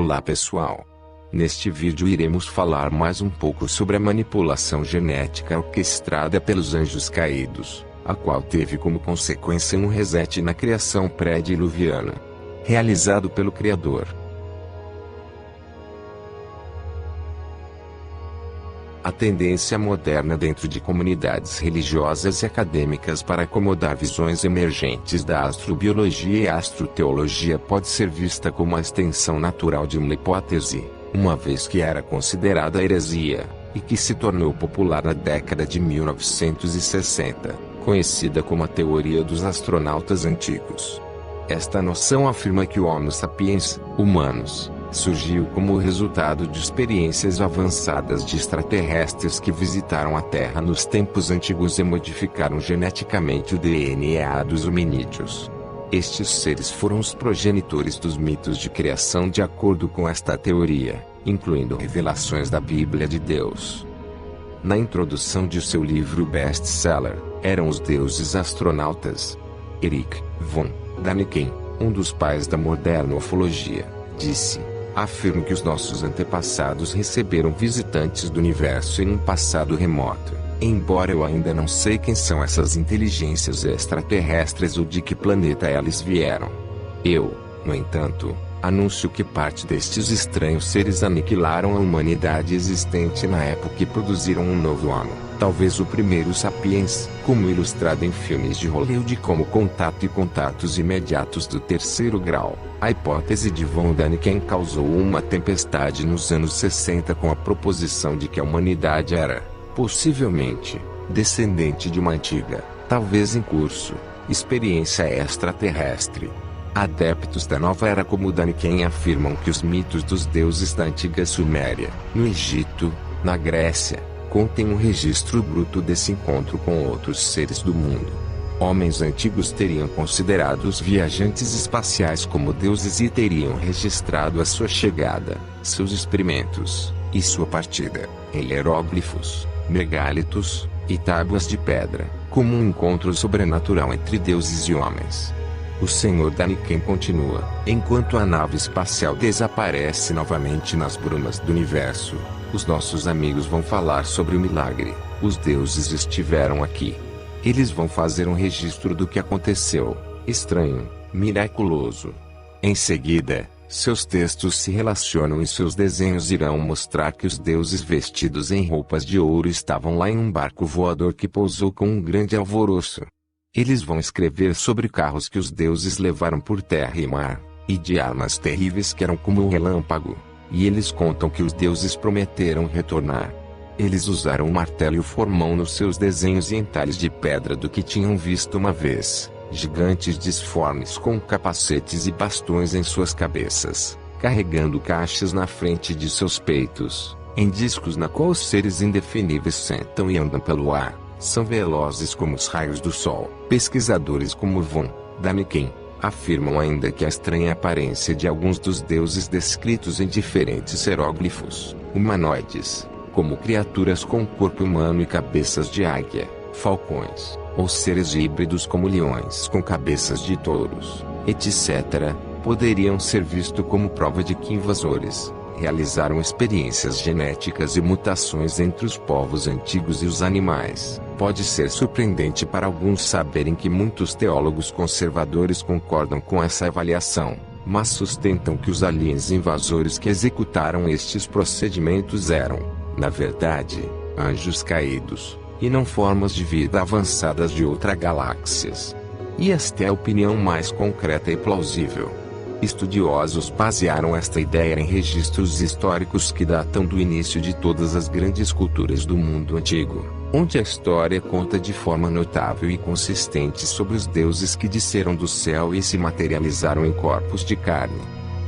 Olá pessoal! Neste vídeo iremos falar mais um pouco sobre a manipulação genética orquestrada pelos anjos caídos, a qual teve como consequência um reset na criação pré-diluviana, realizado pelo Criador. A tendência moderna dentro de comunidades religiosas e acadêmicas para acomodar visões emergentes da astrobiologia e astroteologia pode ser vista como a extensão natural de uma hipótese, uma vez que era considerada heresia, e que se tornou popular na década de 1960, conhecida como a teoria dos astronautas antigos. Esta noção afirma que o Homo sapiens, humanos, surgiu como resultado de experiências avançadas de extraterrestres que visitaram a Terra nos tempos antigos e modificaram geneticamente o DNA dos hominídeos. Estes seres foram os progenitores dos mitos de criação de acordo com esta teoria, incluindo revelações da Bíblia de Deus. Na introdução de seu livro best-seller, Eram os Deuses Astronautas, Erich von Däniken, um dos pais da moderna ufologia, disse: afirmo que os nossos antepassados receberam visitantes do universo em um passado remoto, embora eu ainda não sei quem são essas inteligências extraterrestres ou de que planeta elas vieram. Eu, no entanto, anuncio que parte destes estranhos seres aniquilaram a humanidade existente na época e produziram um novo Homo, talvez o primeiro sapiens, como ilustrado em filmes de Hollywood como Contato e Contatos Imediatos do Terceiro Grau. A hipótese de von Däniken causou uma tempestade nos anos 60 com a proposição de que a humanidade era, possivelmente, descendente de uma antiga, talvez em curso, experiência extraterrestre. Adeptos da nova era como Däniken afirmam que os mitos dos deuses da antiga Suméria, no Egito, na Grécia, contêm um registro bruto desse encontro com outros seres do mundo. Homens antigos teriam considerado os viajantes espaciais como deuses e teriam registrado a sua chegada, seus experimentos, e sua partida, em hieróglifos, megálitos e tábuas de pedra, como um encontro sobrenatural entre deuses e homens. O Sr. Däniken continua: enquanto a nave espacial desaparece novamente nas brumas do universo, os nossos amigos vão falar sobre o milagre. Os deuses estiveram aqui. Eles vão fazer um registro do que aconteceu, estranho, miraculoso. Em seguida, seus textos se relacionam e seus desenhos irão mostrar que os deuses vestidos em roupas de ouro estavam lá em um barco voador que pousou com um grande alvoroço. Eles vão escrever sobre carros que os deuses levaram por terra e mar, e de armas terríveis que eram como um relâmpago. E eles contam que os deuses prometeram retornar. Eles usaram o martelo e o formão nos seus desenhos e entalhes de pedra do que tinham visto uma vez, gigantes disformes com capacetes e bastões em suas cabeças, carregando caixas na frente de seus peitos, em discos na qual os seres indefiníveis sentam e andam pelo ar, são velozes como os raios do sol. Pesquisadores como von Däniken afirmam ainda que a estranha aparência de alguns dos deuses descritos em diferentes hieróglifos, humanoides, como criaturas com corpo humano e cabeças de águia, falcões, ou seres híbridos como leões com cabeças de touros, etc., poderiam ser vistos como prova de que invasores realizaram experiências genéticas e mutações entre os povos antigos e os animais. Pode ser surpreendente para alguns saberem que muitos teólogos conservadores concordam com essa avaliação, mas sustentam que os aliens invasores que executaram estes procedimentos eram, na verdade, anjos caídos, e não formas de vida avançadas de outras galáxias. E esta é a opinião mais concreta e plausível. Estudiosos basearam esta ideia em registros históricos que datam do início de todas as grandes culturas do mundo antigo, onde a história conta de forma notável e consistente sobre os deuses que desceram do céu e se materializaram em corpos de carne.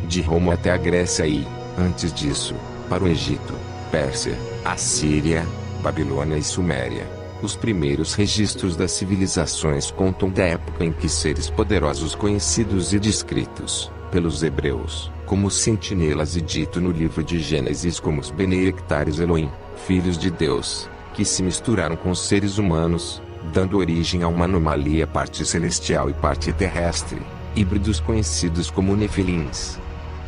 De Roma até a Grécia e, antes disso, para o Egito, Pérsia, Assíria, Babilônia e Suméria. Os primeiros registros das civilizações contam da época em que seres poderosos conhecidos e descritos pelos hebreus, como sentinelas e dito no livro de Gênesis como os Bene Ectares Elohim, filhos de Deus, que se misturaram com os seres humanos, dando origem a uma anomalia parte celestial e parte terrestre, híbridos conhecidos como Nefilins.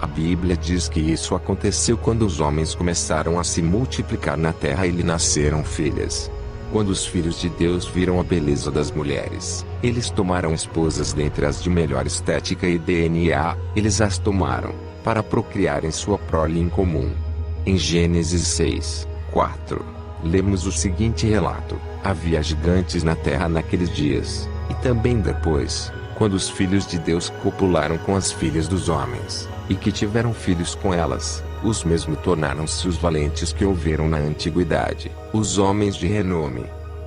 A Bíblia diz que isso aconteceu quando os homens começaram a se multiplicar na terra e lhe nasceram filhas. Quando os filhos de Deus viram a beleza das mulheres, eles tomaram esposas dentre as de melhor estética e DNA, eles as tomaram, para procriarem sua prole em comum. Em Gênesis 6:4, lemos o seguinte relato: havia gigantes na terra naqueles dias, e também depois, quando os filhos de Deus copularam com as filhas dos homens, e que tiveram filhos com elas, os mesmos tornaram-se os valentes que houveram na antiguidade, os homens de renome.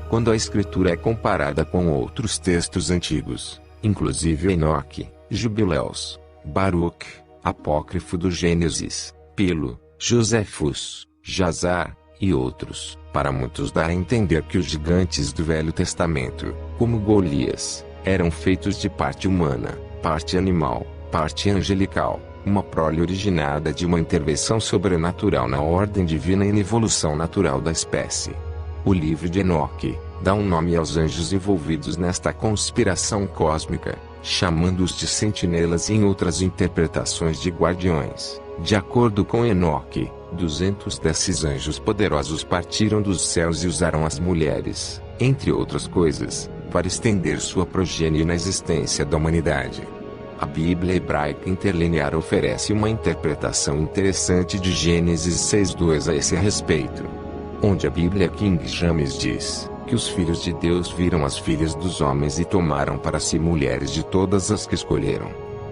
Quando a Escritura é comparada com outros textos antigos, inclusive Enoque, Jubileus, Baruque, apócrifo do Gênesis, Pilo, Josefus, Jazar, e outros, para muitos dá a entender que os gigantes do Velho Testamento, como Golias, eram feitos de parte humana, parte animal, parte angelical, uma prole originada de uma intervenção sobrenatural na ordem divina e na evolução natural da espécie. O livro de Enoque dá um nome aos anjos envolvidos nesta conspiração cósmica, chamando-os de sentinelas e em outras interpretações de guardiões. De acordo com Enoque, 200 desses anjos poderosos partiram dos céus e usaram as mulheres, entre outras coisas, para estender sua progênie na existência da humanidade. A Bíblia hebraica interlinear oferece uma interpretação interessante de Gênesis 6:2 a esse respeito, onde a Bíblia King James diz que os filhos de Deus viram as filhas dos homens e tomaram para si mulheres de todas as que escolheram.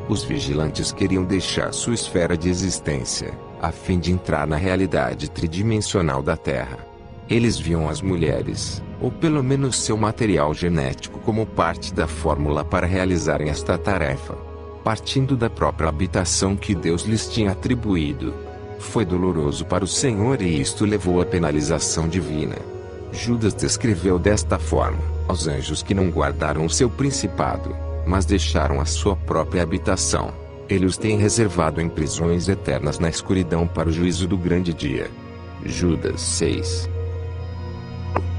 Os vigilantes queriam deixar sua esfera de existência, a fim de entrar na realidade tridimensional da Terra. Eles viam as mulheres, ou pelo menos seu material genético, como parte da fórmula para realizarem esta tarefa, partindo da própria habitação que Deus lhes tinha atribuído. Foi doloroso para o Senhor e isto levou à penalização divina. Judas descreveu desta forma: aos anjos que não guardaram o seu principado, mas deixaram a sua própria habitação, ele os tem reservado em prisões eternas na escuridão para o juízo do grande dia. Judas 6.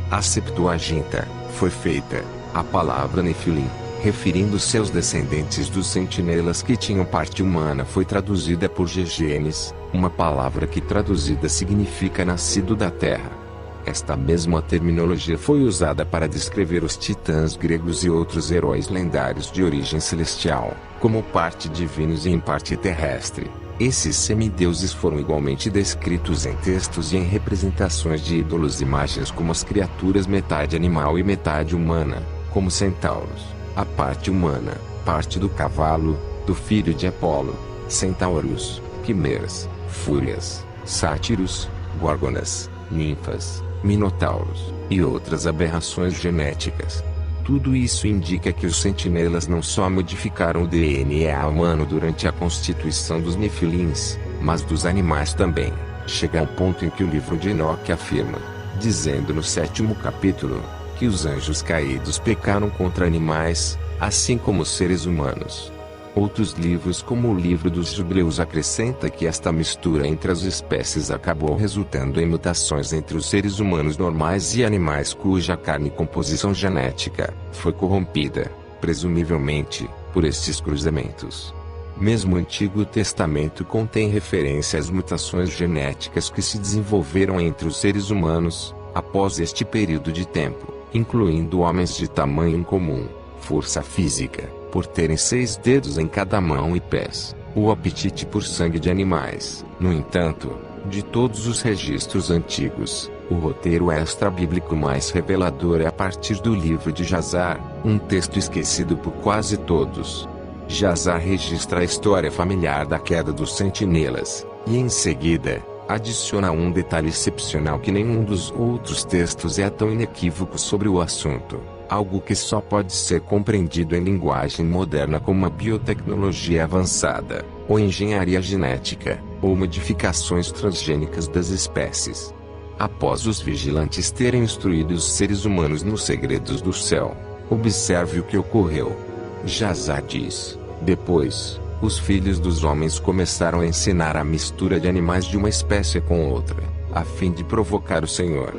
A Septuaginta foi feita, a palavra Nefilim, referindo seus descendentes dos sentinelas que tinham parte humana, foi traduzida por Gegenes, uma palavra que traduzida significa nascido da terra. Esta mesma terminologia foi usada para descrever os titãs gregos e outros heróis lendários de origem celestial, como parte divinos e em parte terrestre. Esses semideuses foram igualmente descritos em textos e em representações de ídolos, imagens como as criaturas metade animal e metade humana, como centauros, a parte humana, parte do cavalo, do filho de Apolo, centauros, quimeras, fúrias, sátiros, górgonas, ninfas, minotauros, e outras aberrações genéticas. Tudo isso indica que os sentinelas não só modificaram o DNA humano durante a constituição dos nefilins, mas dos animais também. Chega ao ponto em que o livro de Enoque afirma, dizendo no 7º capítulo, que os anjos caídos pecaram contra animais, assim como os seres humanos. Outros livros, como o livro dos Jubileus, acrescenta que esta mistura entre as espécies acabou resultando em mutações entre os seres humanos normais e animais cuja carne e composição genética foi corrompida, presumivelmente, por estes cruzamentos. Mesmo o Antigo Testamento contém referência às mutações genéticas que se desenvolveram entre os seres humanos, após este período de tempo, incluindo homens de tamanho comum, força física, por terem 6 dedos em cada mão e pés, o apetite por sangue de animais. No entanto, de todos os registros antigos, o roteiro extra-bíblico mais revelador é a partir do livro de Jazar, um texto esquecido por quase todos. Jazar registra a história familiar da queda dos sentinelas, e em seguida, adiciona um detalhe excepcional que nenhum dos outros textos é tão inequívoco sobre o assunto. Algo que só pode ser compreendido em linguagem moderna como a biotecnologia avançada, ou engenharia genética, ou modificações transgênicas das espécies. Após os vigilantes terem instruído os seres humanos nos segredos do céu, observe o que ocorreu. Jazar diz: depois, os filhos dos homens começaram a ensinar a mistura de animais de uma espécie com outra, a fim de provocar o Senhor.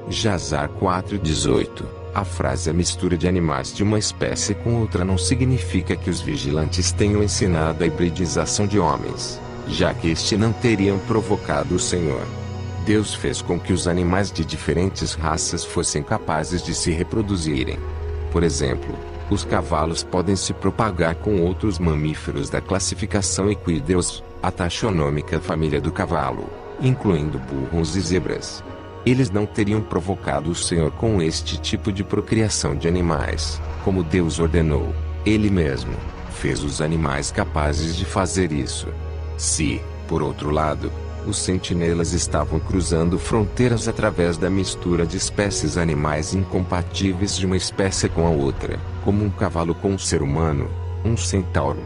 Jazar 4:18. A frase "a mistura de animais de uma espécie com outra" não significa que os vigilantes tenham ensinado a hibridização de homens, já que este não teriam provocado o Senhor. Deus fez com que os animais de diferentes raças fossem capazes de se reproduzirem. Por exemplo, os cavalos podem se propagar com outros mamíferos da classificação Equideus, a taxonômica família do cavalo, incluindo burros e zebras. Eles não teriam provocado o Senhor com este tipo de procriação de animais, como Deus ordenou. Ele mesmo fez os animais capazes de fazer isso. Se, por outro lado, os sentinelas estavam cruzando fronteiras através da mistura de espécies animais incompatíveis de uma espécie com a outra, como um cavalo com um ser humano, um centauro.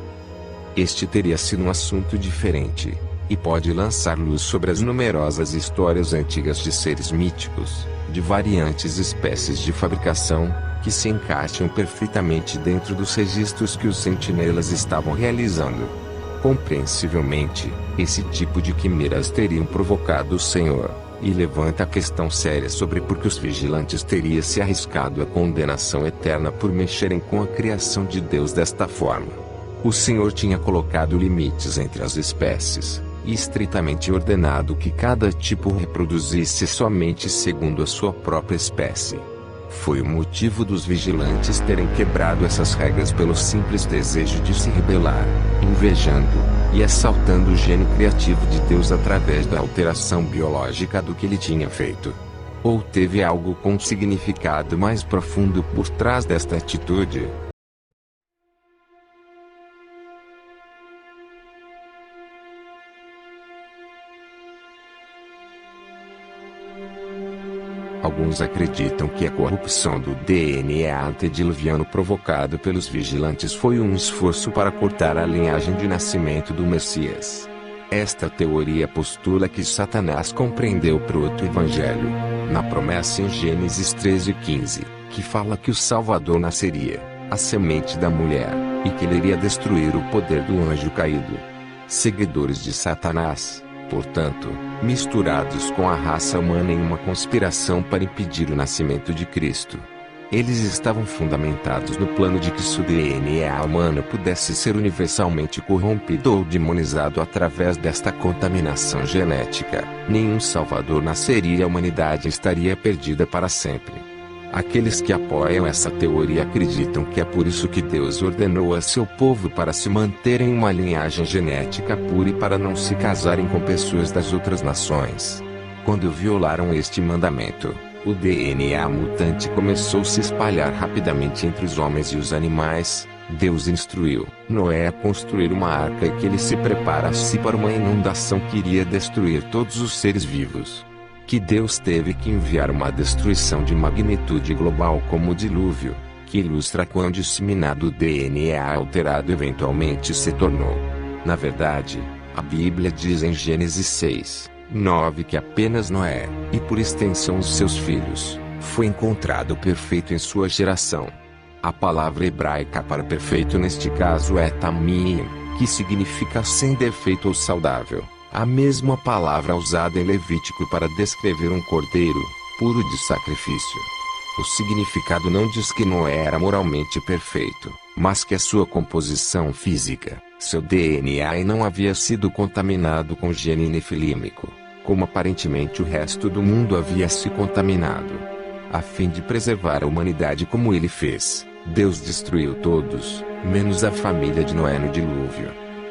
Este teria sido um assunto diferente, e pode lançar luz sobre as numerosas histórias antigas de seres míticos, de variantes espécies de fabricação, que se encaixam perfeitamente dentro dos registros que os sentinelas estavam realizando. Compreensivelmente, esse tipo de quimeras teriam provocado o Senhor, e levanta a questão séria sobre por que os vigilantes teriam se arriscado à condenação eterna por mexerem com a criação de Deus desta forma. O Senhor tinha colocado limites entre as espécies, e estritamente ordenado que cada tipo reproduzisse somente segundo a sua própria espécie. Foi o motivo dos vigilantes terem quebrado essas regras pelo simples desejo de se rebelar, invejando e assaltando o gênio criativo de Deus através da alteração biológica do que ele tinha feito. Ou teve algo com significado mais profundo por trás desta atitude? Alguns acreditam que a corrupção do DNA antediluviano provocado pelos vigilantes foi um esforço para cortar a linhagem de nascimento do Messias. Esta teoria postula que Satanás compreendeu o proto-evangelho, na promessa em Gênesis 13:15, que fala que o Salvador nasceria, a semente da mulher, e que ele iria destruir o poder do anjo caído. Seguidores de Satanás, portanto, misturados com a raça humana em uma conspiração para impedir o nascimento de Cristo. Eles estavam fundamentados no plano de que se o DNA humano pudesse ser universalmente corrompido ou demonizado através desta contaminação genética, nenhum Salvador nasceria e a humanidade estaria perdida para sempre. Aqueles que apoiam essa teoria acreditam que é por isso que Deus ordenou a seu povo para se manterem uma linhagem genética pura e para não se casarem com pessoas das outras nações. Quando violaram este mandamento, o DNA mutante começou a se espalhar rapidamente entre os homens e os animais. Deus instruiu Noé a construir uma arca e que ele se preparasse para uma inundação que iria destruir todos os seres vivos. Que Deus teve que enviar uma destruição de magnitude global como o dilúvio, que ilustra quão disseminado o DNA alterado eventualmente se tornou. Na verdade, a Bíblia diz em Gênesis 6:9 que apenas Noé, e por extensão os seus filhos, foi encontrado perfeito em sua geração. A palavra hebraica para perfeito neste caso é tamim, que significa sem defeito ou saudável. A mesma palavra usada em Levítico para descrever um cordeiro, puro de sacrifício. O significado não diz que Noé era moralmente perfeito, mas que a sua composição física, seu DNA não havia sido contaminado com gene nefilímico, como aparentemente o resto do mundo havia se contaminado. A fim de preservar a humanidade como ele fez, Deus destruiu todos, menos a família de Noé no dilúvio.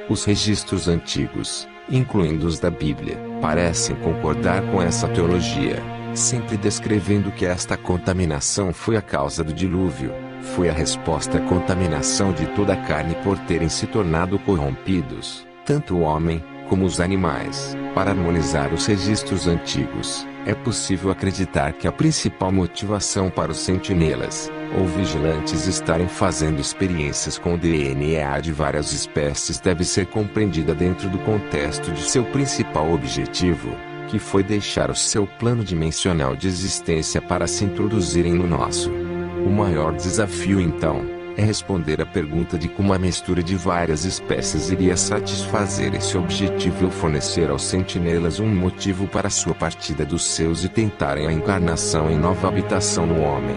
Os registros antigos, incluindo os da Bíblia, parecem concordar com essa teologia, sempre descrevendo que esta contaminação foi a causa do dilúvio, foi a resposta à contaminação de toda a carne por terem se tornado corrompidos, tanto o homem, como os animais. Para harmonizar os registros antigos, é possível acreditar que a principal motivação para os sentinelas, ou vigilantes estarem fazendo experiências com o DNA de várias espécies deve ser compreendida dentro do contexto de seu principal objetivo, que foi deixar o seu plano dimensional de existência para se introduzirem no nosso. O maior desafio então, é responder à pergunta de como a mistura de várias espécies iria satisfazer esse objetivo ou fornecer aos sentinelas um motivo para sua partida dos seus e tentarem a encarnação em nova habitação no homem.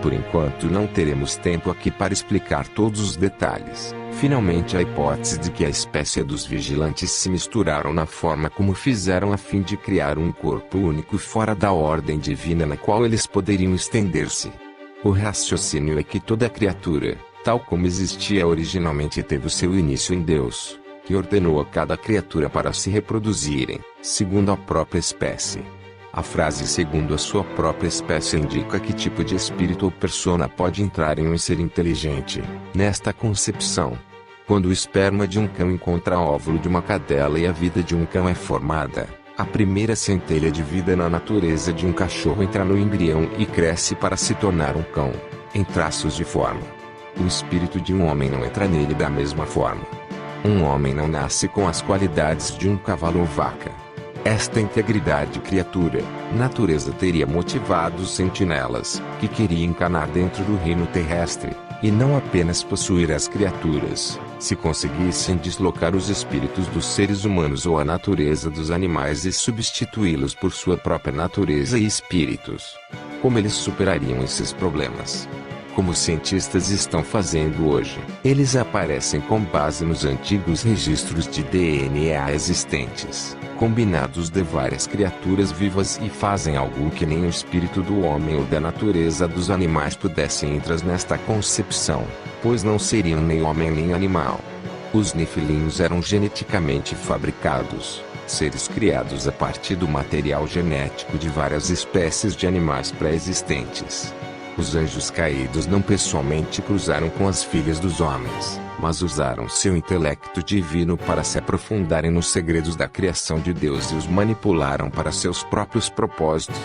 por enquanto não teremos tempo aqui para explicar todos os detalhes. Finalmente, a hipótese de que a espécie dos vigilantes se misturaram na forma como fizeram a fim de criar um corpo único fora da ordem divina na qual eles poderiam estender-se. O raciocínio é que toda criatura, tal como existia originalmente, teve o seu início em Deus, que ordenou a cada criatura para se reproduzirem, segundo a própria espécie. A frase "segundo a sua própria espécie" indica que tipo de espírito ou persona pode entrar em um ser inteligente, nesta concepção. Quando o esperma de um cão encontra o óvulo de uma cadela e a vida de um cão é formada, a primeira centelha de vida na natureza de um cachorro entra no embrião e cresce para se tornar um cão, em traços de forma. O espírito de um homem não entra nele da mesma forma. Um homem não nasce com as qualidades de um cavalo ou vaca. Esta integridade criatura, natureza teria motivado os sentinelas, que queria encarnar dentro do reino terrestre, e não apenas possuir as criaturas, se conseguissem deslocar os espíritos dos seres humanos ou a natureza dos animais e substituí-los por sua própria natureza e espíritos. Como eles superariam esses problemas? Como os cientistas estão fazendo hoje, eles aparecem com base nos antigos registros de DNA existentes, combinados de várias criaturas vivas, e fazem algo que nem o espírito do homem ou da natureza dos animais pudessem entrar nesta concepção, pois não seriam nem homem nem animal. Os Nifilins eram geneticamente fabricados, seres criados a partir do material genético de várias espécies de animais pré-existentes. Os anjos caídos não pessoalmente cruzaram com as filhas dos homens, mas usaram seu intelecto divino para se aprofundarem nos segredos da criação de Deus e os manipularam para seus próprios propósitos.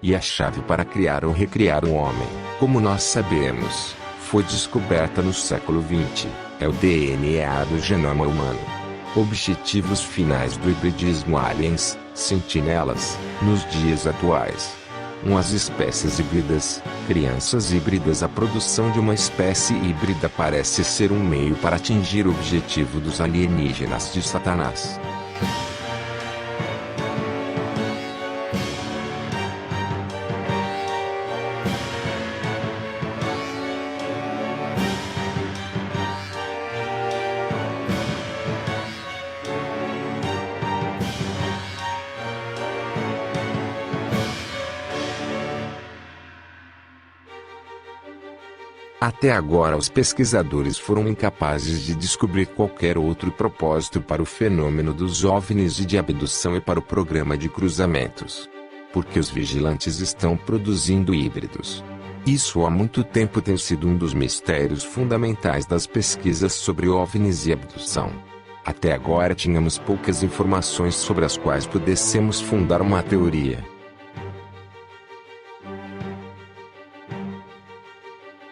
E a chave para criar ou recriar o homem, como nós sabemos, foi descoberta no século XX, é o DNA do genoma humano. Objetivos finais do hibridismo aliens, sentinelas, nos dias atuais. As espécies híbridas, crianças híbridas. A produção de uma espécie híbrida parece ser um meio para atingir o objetivo dos alienígenas de Satanás. Até agora, os pesquisadores foram incapazes de descobrir qualquer outro propósito para o fenômeno dos OVNIs e de abdução e para o programa de cruzamentos. Porque os vigilantes estão produzindo híbridos. Isso há muito tempo tem sido um dos mistérios fundamentais das pesquisas sobre OVNIs e abdução. Até agora tínhamos poucas informações sobre as quais pudéssemos fundar uma teoria.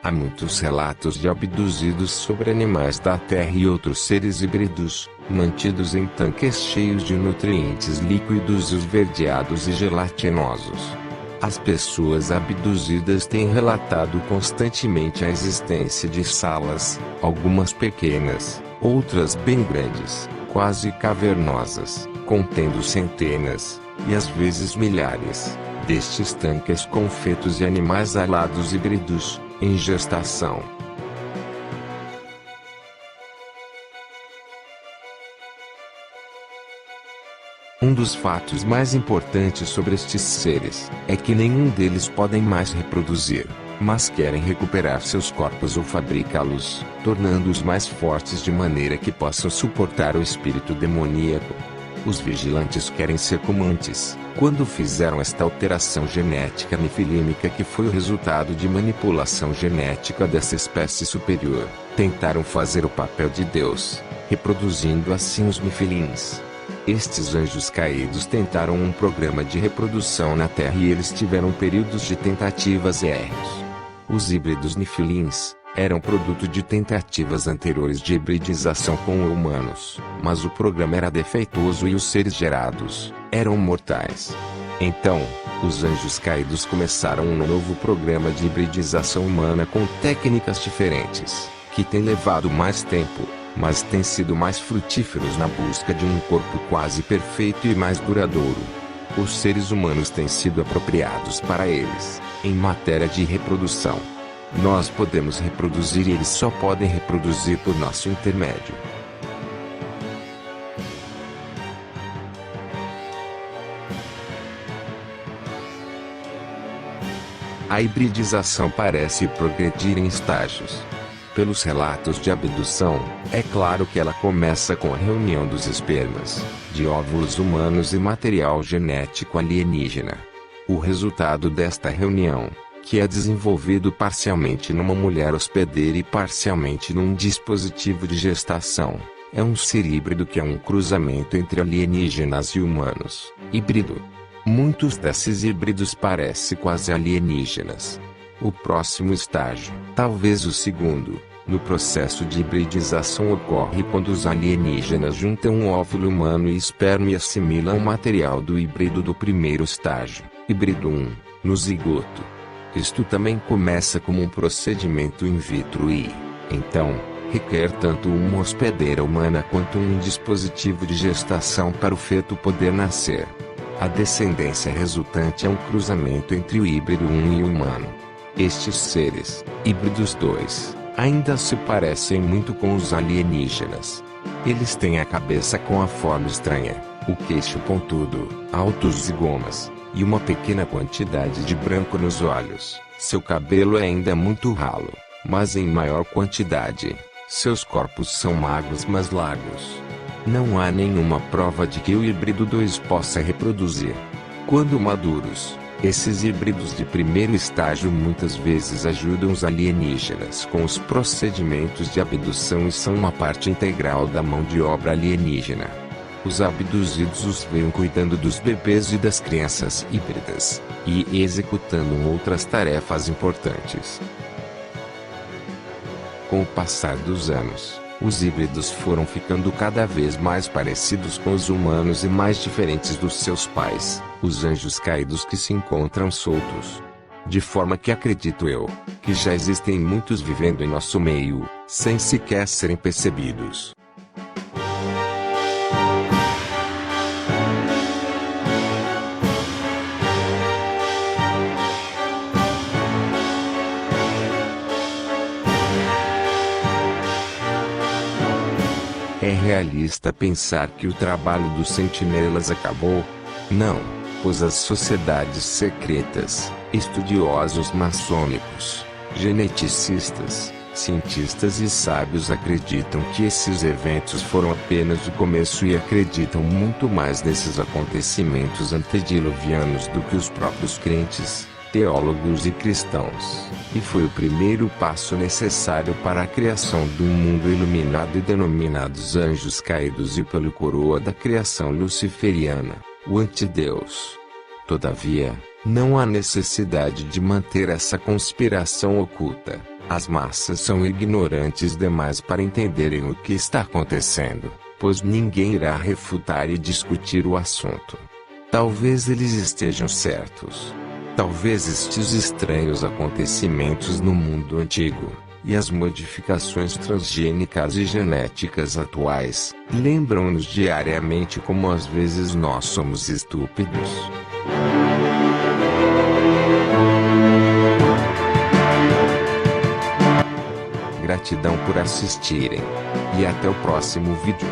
Há muitos relatos de abduzidos sobre animais da Terra e outros seres híbridos, mantidos em tanques cheios de nutrientes líquidos esverdeados e gelatinosos. As pessoas abduzidas têm relatado constantemente a existência de salas, algumas pequenas, outras bem grandes, quase cavernosas, contendo centenas, e às vezes milhares, destes tanques com fetos e animais alados híbridos, em gestação. Um dos fatos mais importantes sobre estes seres é que nenhum deles podem mais reproduzir, mas querem recuperar seus corpos ou fabricá-los, tornando-os mais fortes de maneira que possam suportar o espírito demoníaco. Os vigilantes querem ser como antes, quando fizeram esta alteração genética nifilímica que foi o resultado de manipulação genética dessa espécie superior. Tentaram fazer o papel de Deus, reproduzindo assim os nifilins. Estes anjos caídos tentaram um programa de reprodução na Terra e eles tiveram períodos de tentativas e erros. Os híbridos nifilins eram produto de tentativas anteriores de hibridização com humanos, mas o programa era defeituoso e os seres gerados eram mortais. Então, os anjos caídos começaram um novo programa de hibridização humana com técnicas diferentes, que tem levado mais tempo, mas têm sido mais frutíferos na busca de um corpo quase perfeito e mais duradouro. Os seres humanos têm sido apropriados para eles, em matéria de reprodução. Nós podemos reproduzir e eles só podem reproduzir por nosso intermédio. A hibridização parece progredir em estágios. Pelos relatos de abdução, é claro que ela começa com a reunião dos espermas, de óvulos humanos e material genético alienígena. O resultado desta reunião, que é desenvolvido parcialmente numa mulher hospedeira e parcialmente num dispositivo de gestação, é um ser híbrido que é um cruzamento entre alienígenas e humanos. Híbrido. Muitos desses híbridos parecem quase alienígenas. O próximo estágio, talvez o segundo, no processo de hibridização ocorre quando os alienígenas juntam um óvulo humano e esperma e assimilam o material do híbrido do primeiro estágio, híbrido 1, no zigoto. Isto também começa como um procedimento in vitro e, então, requer tanto uma hospedeira humana quanto um dispositivo de gestação para o feto poder nascer. A descendência resultante é um cruzamento entre o híbrido 1 e o humano. Estes seres, híbridos 2, ainda se parecem muito com os alienígenas. Eles têm a cabeça com a forma estranha, o queixo pontudo, altos zigomas, e uma pequena quantidade de branco nos olhos. Seu cabelo é ainda muito ralo, mas em maior quantidade. Seus corpos são magros mas largos. Não há nenhuma prova de que o híbrido 2 possa reproduzir. Quando maduros, esses híbridos de primeiro estágio muitas vezes ajudam os alienígenas com os procedimentos de abdução e são uma parte integral da mão de obra alienígena. Os abduzidos os veem cuidando dos bebês e das crianças híbridas, e executando outras tarefas importantes. Com o passar dos anos, os híbridos foram ficando cada vez mais parecidos com os humanos e mais diferentes dos seus pais, os anjos caídos que se encontram soltos. De forma que acredito eu, que já existem muitos vivendo em nosso meio, sem sequer serem percebidos. É realista pensar que o trabalho dos sentinelas acabou? Não, pois as sociedades secretas, estudiosos maçônicos, geneticistas, cientistas e sábios acreditam que esses eventos foram apenas o começo e acreditam muito mais nesses acontecimentos antediluvianos do que os próprios crentes, teólogos e cristãos, e foi o primeiro passo necessário para a criação de um mundo iluminado e denominados anjos caídos e pelo coroa da criação luciferiana, o antideus. Todavia, não há necessidade de manter essa conspiração oculta. As massas são ignorantes demais para entenderem o que está acontecendo, pois ninguém irá refutar e discutir o assunto. Talvez eles estejam certos. Talvez estes estranhos acontecimentos no mundo antigo, e as modificações transgênicas e genéticas atuais, lembram-nos diariamente como às vezes nós somos estúpidos. Gratidão por assistirem. E até o próximo vídeo.